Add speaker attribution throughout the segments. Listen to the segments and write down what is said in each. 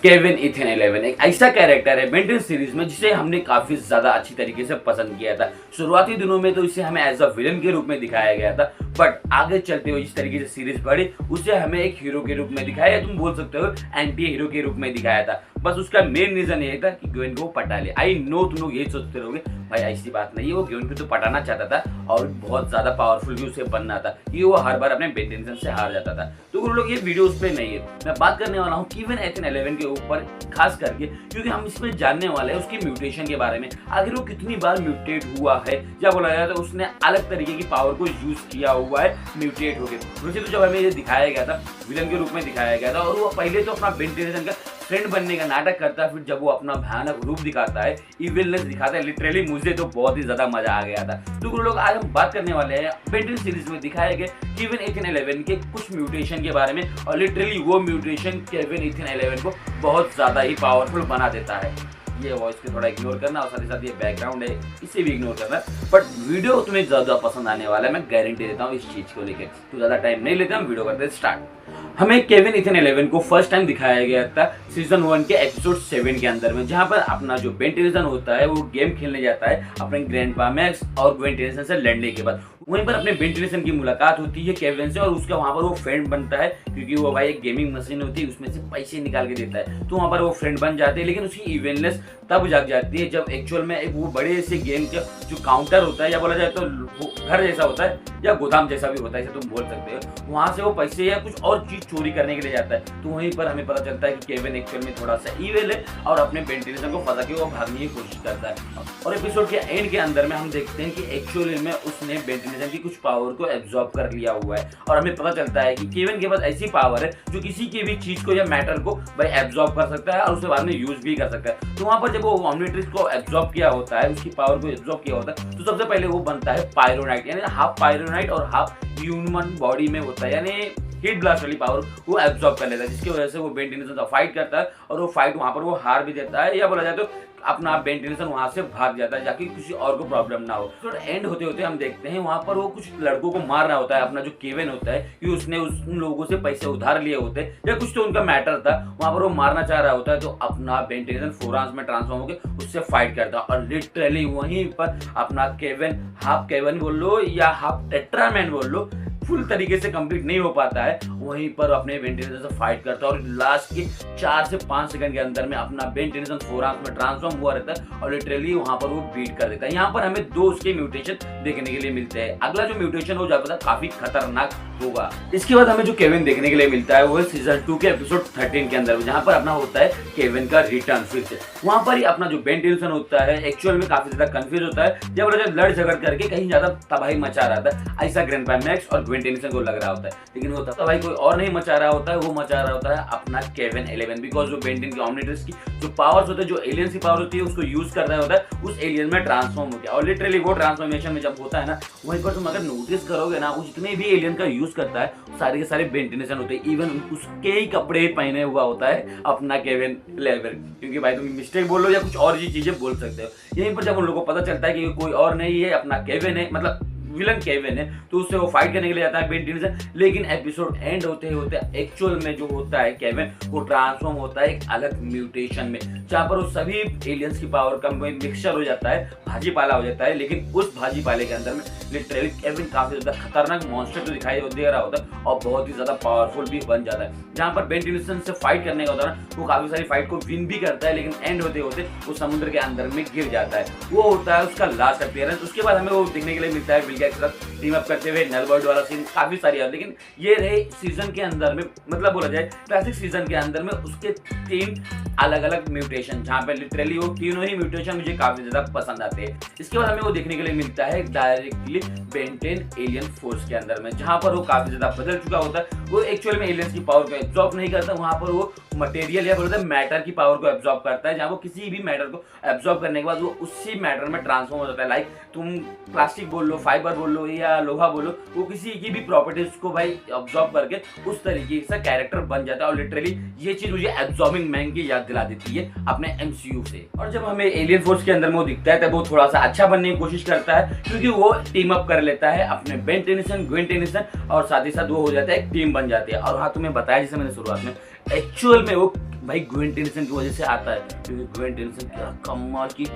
Speaker 1: Kevin ethane 11 एक ऐसा character है बेन 10 सीरीज में जिसे हमने काफी ज्यादा अच्छी तरीके से पसंद किया था। शुरुआती दिनों में तो इसे हमें एज अ विलन के रूप में दिखाया गया था, बट आगे चलते हुए जिस तरीके से सीरीज बढ़ी उसे हमें एक हीरो के रूप में दिखाया, तुम बोल सकते हो एंटी हीरो के रूप में दिखाया था। बस उसका मेन रीजन ये था कि ग्वेन को पटा ले। आई नो तुम लोग यही सोचते रहोगे भाई ऐसी बात नहीं है, वो ग्वेन को तो पटाना चाहता था और बहुत ज्यादा पावरफुल भी उसे बनना था कि वो हर बार अपने बेन 10 से हार जाता था। तो उन लोग ये वीडियो उस पर नहीं है, मैं बात करने वाला हूँ केविन इथेन 11 के ऊपर खास करके, क्योंकि हम इसमें जानने वाले हैं उसकी म्यूटेशन के बारे में। आखिर वो कितनी बार म्यूटेट हुआ है, या बोला जाता है उसने अलग तरीके की पावर को यूज किया हुआ है म्यूटेट होकर। वैसे तो जब हमें ये दिखाया गया था विलन के रूप में दिखाया गया था, और वो पहले तो अपना बेन 10 का फ्रेंड बनने का नाटक करता है, फिर जब वो अपना भयानक रूप दिखाता है, इविलनेस दिखाता है, लिटरली मुझे तो बहुत ही ज्यादा मजा आ गया था। तो लोग आज हम बात करने वाले हैं बेन 10 सीरीज में दिखाए गए केविन इथेन 11 के कुछ म्यूटेशन के बारे में, और लिटरली वो म्यूटेशन केविन इथेन 11 को बहुत ज्यादा ही पावरफुल बना देता है। ये वॉइस को थोड़ा इग्नोर करना, और साथ ही साथ ये बैकग्राउंड है इसे भी इग्नोर करना, बट वीडियो तुम्हें ज्यादा पसंद आने वाला है, मैं गारंटी देता हूँ इस चीज को लेकर। तो ज्यादा टाइम नहीं लेते, हम वीडियो करते हैं स्टार्ट। हमें केविन इथेन 11 को फर्स्ट टाइम दिखाया गया था सीजन 1 के एपिसोड 7 के अंदर में, जहां पर अपना जो बेन 10 होता है वो गेम खेलने जाता है अपने ग्रैंडपा मैक्स और ग्वेन 10 से लड़ने के बाद। वहीं पर अपने बेन 10 की मुलाकात होती है केविन से, और उसका वहां पर वो फ्रेंड बनता है, क्योंकि वो भाई एक गेमिंग मशीन होती है उसमें से पैसे निकाल के देता है, तो वहां पर वो फ्रेंड बन जाते हैं। लेकिन उसकी इवेंटनेस तब जाग जाती है जब एक्चुअल में एक वो बड़े से गेम का जो काउंटर होता है, या बोला जाए तो घर जैसा होता है या गोदाम जैसा भी होता है, इसे तुम बोल सकते हो, वहां से वो पैसे या कुछ और चीज चोरी करने के लिए जाता है। तो वहीं पर हमें पता चलता है कि केविन एक्चुअल में थोड़ा सा इविल है और अपने बेन 10 को फंसा के वो भागने की कोशिश करता है। और एपिसोड के एंड के अंदर में हम देखते हैं कि एक्चुअली में उसने बेन 10 की कुछ पावर को एब्जॉर्ब कर लिया हुआ है, और हमें पता चलता है कि केविन के पास ऐसी पावर है जो किसी की भी चीज को या मैटर को भाई एब्जॉर्ब कर सकता है और उसे बाद में यूज भी कर सकता है। तो वहां पर जब वो ओमनिट्रिक्स को एब्जॉर्ब किया होता है, उसकी पावर को एब्जॉर्ब किया होता है, तो सबसे पहले वो बनता है पायरोनाइट, यानी हाफ पायरोनाइट और हाफ ह्यूमन बॉडी में होता है, यानी हीट ब्लास्ट वाली पावर वो एब्जॉर्ब कर लेता है, जिसकी वजह से वो बेन 10 से फाइट करता है, और वो फाइट वहां पर वो हार भी देता है, या बोला जाए तो अपना बेन 10 वहां से भाग जाता है जाके किसी और को प्रॉब्लम ना हो। तो एंड होते होते हम देखते हैं वहां पर वो कुछ लड़कों को मार रहा होता है, अपना जो केविन होता है, कि उसने उन लोगों से पैसे उधार लिए होते हैं या कुछ तो उनका मैटर था, वहां पर वो मारना चाह रहा होता है। तो अपना बेन 10 फोरांस में ट्रांसफॉर्म होकर उससे फाइट करता है, और लिटरली वहीं पर अपना केविन, हाफ केविन बोल लो या हाफ टेट्रामैन बोल लो, फुल तरीके से कंप्लीट नहीं हो पाता है, वहीं पर अपने बेन 10 से फाइट करता है, और लास्ट के 4 से 5 सेकंड के अंदर में अपना बेन 10 फोरांस में ट्रांसफॉर्म हुआ रहता है, और लिटरली वहां पर वो बीट कर देता है। यहाँ पर हमें 2 उसके म्यूटेशन देखने के लिए मिलते हैं। अगला जो म्यूटेशन हो जाता है काफी खतरनाक होगा। इसके बाद हमें जो केविन देखने के लिए मिलता है वो है सीजन 2 के एपिसोड 13 के अंदर, जहां पर अपना होता है केविन का रिटर्न फिर से। वहां पर ही अपना जो बेन 10 होता है एक्चुअल में काफी ज्यादा कंफ्यूज होता है, जब लड़ झगड़ करके कहीं ज्यादा तबाही मचा रहा था, ऐसा ग्रैंडपा मैक्स और ग्वेन 10 को लग रहा होता है। लेकिन वो तबाही कोई और नहीं मचा रहा होता है, वो मचा रहा होता है अपना केविन 11, बिकॉज जो बेन 10 की ओमनिट्रिक्स की जो पावर्स होते हैं, जो एलियंस की पावर होती है, उसको यूज कर रहा होता है, उस एलियन में ट्रांसफॉर्म हो गया। और लिटरली वो ट्रांसफॉर्मेशन में जब होता है ना, वहीं पर तुम अगर नोटिस करोगे ना, वो जितने भी एलियन का यूज करता है सारे के सारे बेन 10 होते हैं, इवन उसके ही कपड़े पहने हुआ होता है अपना केविन 11, क्योंकि भाई तुम मिस्टेक बोल लो या कुछ और चीजें बोल सकते हो। यहीं पर जब उन लोगों को पता चलता है कि कोई और नहीं है, अपना केविन है, मतलब विलन केविन है, तो उससे वो फाइट करने के लिए जाता है बेन 10। लेकिन एपिसोड एंड होते होते एक्चुअल में जो होता है केविन वो ट्रांसफॉर्म होता है एक अलग म्यूटेशन में, जहां पर वो सभी एलियंस की पावर का मिक्सचर हो जाता है, भाजीपाला हो जाता है। लेकिन उस भाजीपाले के अंदर में लिटरली केविन काफी ज्यादा खतरनाक मॉन्स्टर तो दिखाई दे रहा होता है, और बहुत ही ज्यादा पावरफुल भी बन जाता है। जहां पर बेन 10 से फाइट करने का होता है वो काफी सारी फाइट को विन भी करता है, लेकिन एंड होते होते वो समुद्र के अंदर में गिर जाता है। वो होता है उसका लास्ट अपीयरेंस। उसके बाद हमें वो देखने के लिए मिलता है टीम अप करते हुए नलबर्ड वाला सीन, काफी सारी है। लेकिन ये रहे सीजन के अंदर में, मतलब बोला जाए क्लासिक सीजन के अंदर में उसके 3 अलग अलग म्यूटेशन, जहां पे लिटरली वो तीनों ही म्यूटेशन मुझे काफी ज्यादा पसंद आते हैं। इसके बाद हमें वो देखने के लिए मिलता है डायरेक्टली बेन 10 एलियन फोर्स के अंदर में, जहां पर वो काफी ज्यादा बदल चुका होता है। वो एक्चुअल में एलियंस की पावर को एब्जॉर्ब नहीं करता, वहां पर वो मटेरियल या बोलते हैं मैटर की पावर को एब्जॉर्ब करता है, जहां वो किसी भी मैटर को एब्जॉर्ब करने के बाद वो उसी मैटर में ट्रांसफॉर्म हो जाता है। लाइक तुम प्लास्टिक बोल लो, फाइबर बोल लो या लोहा बोलो, वो किसी की भी प्रॉपर्टीज को भाई एब्जॉर्ब करके उस तरीके से कैरेक्टर बन जाता है। और लिटरली ये चीज मुझे एब्जॉर्बिंग मैन की याद दिला देती है अपने एमसीयू से। और जब हमें एलियन फोर्स के अंदर में वो दिखता है तब वो थोड़ा सा अच्छा बनने की कोशिश करता है, क्योंकि वो टीम अप कर लेता है अपने बेन 10, ग्वेन 10, और साथ ही साथ वो हो जाता है एक टीम बन जाती है। और हाँ, तुम्हें बताया जैसे मैंने शुरुआत में, एक्चुअल में वो भाई ग्वेन टेनिसन की वजह से आता है, क्योंकि ग्वेन टेनिसन क्या कमाल की,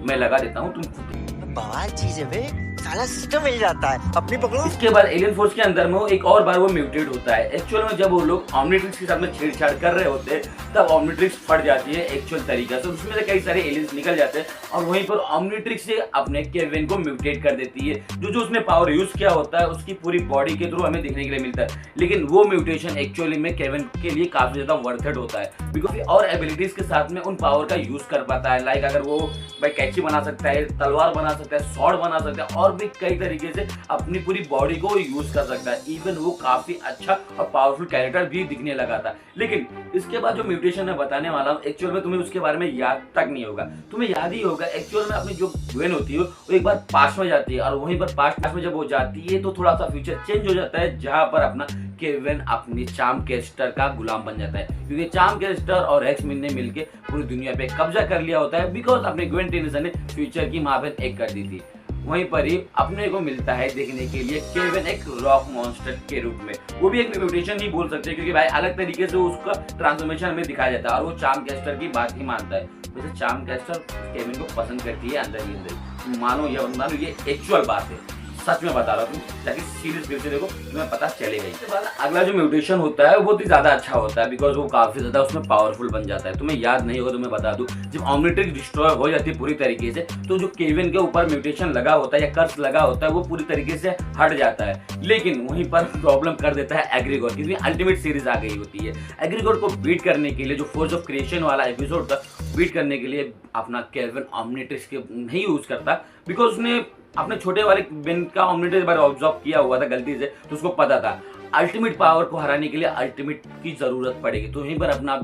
Speaker 1: मैं लगा देता हूँ तुम खुद।
Speaker 2: बवाल चीज है बे, साला सिस्टम मिल जाता है, अपनी पकड़ो।
Speaker 1: इसके बाद एलियन फोर्स के अंदर में वो एक और बार वो म्यूटेट होता है। एक्चुअल में जब वो लोग ऑमनिट्रिक्स के साथ में छेड़छाड़ कर रहे होते हैं तब ऑमनिट्रिक्स फट जाती है एक्चुअल तरीका से, उसमें से कई सारे एलियंस निकल जाते हैं और वहीं पर ऑमनिट्रिक्स से अपने केविन को म्यूटेट कर देती है। जो जो उसने पावर यूज किया होता है उसकी पूरी बॉडी के थ्रू हमें देखने के लिए मिलता है, लेकिन वो म्यूटेशन एक्चुअली में केविन के लिए काफी ज्यादा वर्थ इट होता है, बिकॉज और एबिलिटीज के साथ में उन पावर का यूज कर पाता है। लाइक अगर वो भाई कैची बना सकता है, तलवार बना सकता है, स्वॉर्ड बना सकता है और भी कई तरीके से अपनी पूरी बॉडी को यूज कर सकता है। इवन वो काफी अच्छा और पावरफुल कैरेक्टर भी दिखने लगा था। लेकिन इसके बाद जो म्यूटेशन मैं बताने वाला हूँ एक्चुअल में तुम्हें उसके बारे में याद तक नहीं होगा। तुम्हें याद ही होगा एक्चुअल में अपनी जो ग्वेन होती है वो एक बार पास्ट में जाती है और वहीं पर पास्ट में जब वो जाती है तो थोड़ा सा फ्यूचर चेंज हो जाता है, जहां पर अपना केविन अपनी चार्म कैस्टर का गुलाम बन जाता है, क्योंकि चार्म कैस्टर और एक्स-मेन ने मिलकर पूरी दुनिया पे कब्जा कर लिया होता है, बिकॉज अपने ग्वेन टेनिसन ने फ्यूचर की महाभेद एक कर दी थी। वहीं पर ही अपने को मिलता है देखने के लिए केविन एक रॉक मॉन्स्टर के रूप में, वो भी एक म्यूटेशन ही बोल सकते हैं, क्योंकि भाई अलग तरीके से उसका ट्रांसफॉर्मेशन हमें दिखाया जाता है और वो चार्म कैस्टर की बात ही मानता है। वैसे चार्म कैस्टर केविन को पसंद करती है अंदर ही अंदर, मानो या मानो ये एक्चुअल बात है, सच में बता रहा हूँ, ताकि सीरीज फिर से देखो तुम्हें पता चलेगा। इसके बाद अगला जो म्यूटेशन होता है वो बहुत ही ज्यादा अच्छा होता है, बिकॉज वो काफी ज्यादा उसमें पावरफुल बन जाता है। तुम्हें याद नहीं होगा तो मैं बता दूं, जब ऑमनिट्रिक्स डिस्ट्रॉय हो जाती है पूरी तरीके से तो जो केविन के ऊपर म्यूटेशन लगा होता है या कर्स लगा होता है वो पूरी तरीके से हट जाता है, लेकिन वहीं पर प्रॉब्लम कर देता है एग्रीगोर, क्योंकि अल्टीमेट सीरीज आ गई होती है। एग्रीगोर को बीट करने के लिए जो फोर्स ऑफ क्रिएशन वाला एपिसोड था, बीट करने के लिए अपना केविन ऑमनिट्रिक्स के नहीं यूज करता, बिकॉज उसने अपने छोटे वाले बेन का ऑमनिट्रिक्स बार ऑब्जर्व किया हुआ था गलती से, तो उसको पता था अल्टीमेट पावर को हराने के लिए अल्टीमेट की जरूरत पड़ेगी, तो यहीं पर अपना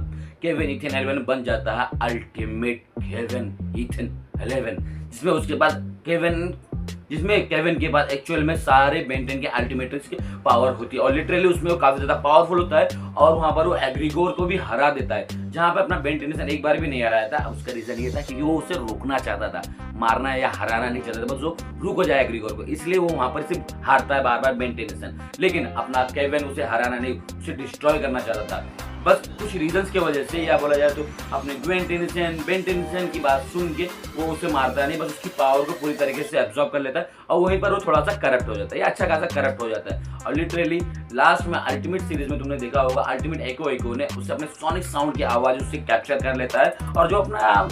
Speaker 1: केविन ईथन 11 बन जाता है अल्टीमेट केविन ईथन 11, जिसमें उसके बाद केविन के बाद एक्चुअल में सारे बेन 10 के अल्टीमेट्रिक्स की पावर होती है और लिटरली उसमें वो काफी ज्यादा पावरफुल होता है और वहां पर वो एग्रीगोर को भी हरा देता है, जहां पे अपना बेन टेनिसन एक बार भी नहीं हराया था। उसका रीजन ये था क्योंकि वो उसे रोकना चाहता था, मारना या हराना नहीं चाहता था, बस वो रुक हो जाए एग्रीगोर को, इसलिए वो वहां पर सिर्फ हारता है बार बार बेन टेनिसन। लेकिन अपना केविन उसे हराना नहीं, उसे डिस्ट्रॉय करना चाहता था, बस कुछ रीजंस की वजह से, या बोला जाए तो अपने बेन टेनिसन की बात सुन के वो उसे मारता नहीं, बस उसकी पावर को पूरी तरीके से एब्जॉर्ब कर लेता है और वहीं पर वो थोड़ा सा करप्ट हो जाता है, या अच्छा खासा करप्ट हो जाता है। और लिटरली लास्ट में अल्टीमेट सीरीज में तुमने देखा होगा, अल्टीमेट एको ने उससे अपने सोनिक साउंड की आवाज उससे कैप्चर कर लेता है और जो अपना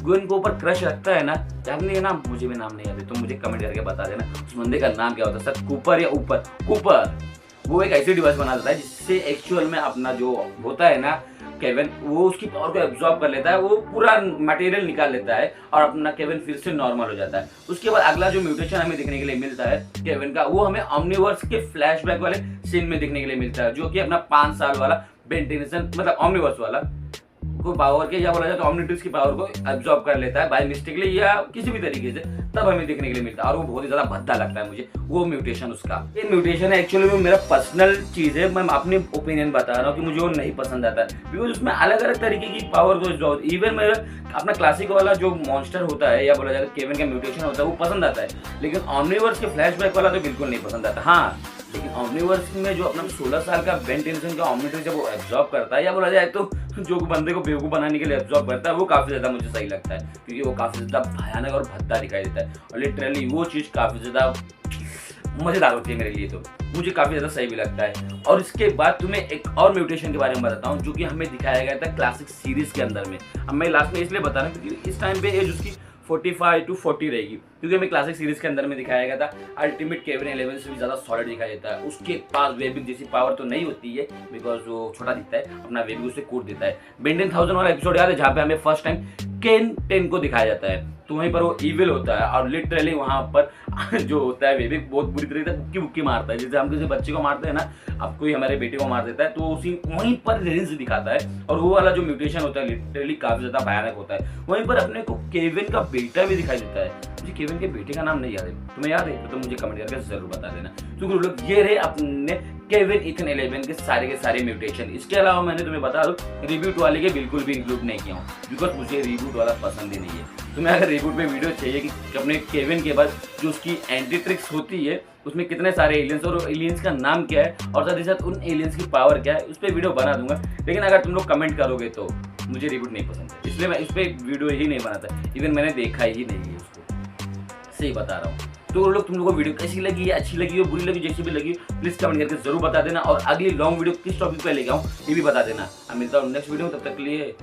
Speaker 1: ग्वेन के ऊपर क्रश रखता है ना, जानने ना, मुझे भी नाम नहीं आता, तो मुझे कमेंट करके बता देना उस बंदे का नाम क्या होता है, सर कूपर या कूपर। वो एक ऐसी डिवाइस बना देता है जिससे एक्चुअल में अपना जो होता है ना केविन, वो उसकी पावर को एब्जॉर्ब कर लेता है, वो पूरा मटेरियल निकाल लेता है और अपना केविन फिर से नॉर्मल हो जाता है। उसके बाद अगला जो म्यूटेशन हमें देखने के लिए मिलता है केविन का, वो हमें ओमनिवर्स के फ्लैशबैक वाले सीन में देखने के लिए मिलता है, जो कि अपना 5 साल वाला बेन टेनिसन मतलब ओमनिवर्स वाला को पावर के, या बोला जाए तो ऑमनिट्रिक्स की पावर को एब्जॉर्ब कर लेता है बाय मिस्टेकली या किसी भी तरीके से, तब हमें देखने के लिए मिलता है और वो बहुत ही ज्यादा भद्दा लगता है मुझे वो म्यूटेशन उसका। ये म्यूटेशन है एक्चुअली में मेरा पर्सनल चीज है, मैं अपनी ओपिनियन बता रहा हूँ कि मुझे वो नहीं पसंद आता है, बिकॉज उसमें अलग अलग तरीके की पावर को, इवन मेरा अपना क्लासिक वाला जो मॉन्स्टर होता है या बोला जाए केविन का म्यूटेशन होता है वो पसंद आता है, लेकिन ऑमनिवर्स के फ्लैशबैक वाला तो बिल्कुल नहीं पसंद आता। हाँ, लेकिन ऑमनिवर्स में जो अपना 16 साल का बेन टेनिसन का ऑमनिट्रिक्स जब वो एब्जॉर्ब करता है, या बोला जाए तो जो बंदे को बेवकूफ बनाने के लिए एब्जॉर्ब करता है, वो काफी ज्यादा मुझे सही लगता है, क्योंकि वो काफी ज्यादा भयानक और भद्दा दिखाई देता है और लिटरली वो चीज काफी ज्यादा मजेदार होती है मेरे लिए, तो मुझे काफी ज्यादा सही भी लगता है। और इसके बाद तुम्हें एक और म्यूटेशन के बारे में बताता हूँ जो कि हमें दिखाया गया था क्लासिक सीरीज के अंदर में। अब मैं लास्ट में इसलिए बता रहा हूँ क्योंकि इस टाइम पे एज उसकी 45 to 40 रहेगी, क्योंकि हमें क्लासिक सीरीज के अंदर में दिखाया गया था अल्टीमेट केविन 11 से भी ज्यादा सॉलिड दिखाई देता है। उसके पास वेबिक जैसी पावर तो नहीं होती है, बिकॉज वो छोटा दिखता है, अपना वेबिक उसे कूट देता है। बेन 10,000 वाला एपिसोड याद है जहाँ पे हमें फर्स्ट टाइम केन 10 को दिखाया जाता है, तो वहीं पर वो इविल होता है और लिटरली वहां पर जो होता है वेबिक बहुत बुरी तरीके से बुक्की बुक्की मारता है, जैसे हम किसी बच्चे को मारते हैं ना, अब कोई हमारे बेटे को मार देता है, तो उसी वहीं पर रेंज दिखाता है और वो वाला जो म्यूटेशन होता है लिटरली काफी ज्यादा भयानक होता है। वहीं पर अपने को केविन का बेटा भी दिखाई देता है, मुझे केविन के बेटे का नाम नहीं याद है, तुम्हें याद है तो मुझे कमेंट करके जरूर बता देना। तो लोग ये रहे अपने केविन ईथन 11 के सारे म्यूटेशन। इसके अलावा मैंने तुम्हें बता दूं रिबूट वाले के बिल्कुल भी इंक्लूड नहीं किया हूँ, बिकॉज मुझे रिबूट वाला पसंद ही नहीं है। तुम्हें अगर रिबूट में वीडियो चाहिए कि अपने केविन के बाद जो उसकी एंटी ट्रिक्स होती है उसमें कितने सारे एलियंस और एलियंस का नाम क्या है और साथ ही साथ उन एलियंस की पावर क्या है, उस पर वीडियो बना दूंगा, लेकिन अगर तुम लोग कमेंट करोगे तो मुझे रिबूट नहीं पसंद है, इसलिए मैं इस पर वीडियो ही नहीं बनाता, इवन मैंने देखा ही नहीं है उसको, सही बता रहा हूँ। तो लोग तुम लोगों को वीडियो कैसी लगी है, अच्छी लगी हो, बुरी लगी, जैसी भी लगी प्लीज कमेंट करके जरूर बता देना, और अगली लॉन्ग वीडियो किस टॉपिक पे लेके आऊँ ये भी बता देना। मैं मिलता हूँ नेक्स्ट वीडियो में, तब तक के लिए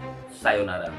Speaker 1: सायोनारा।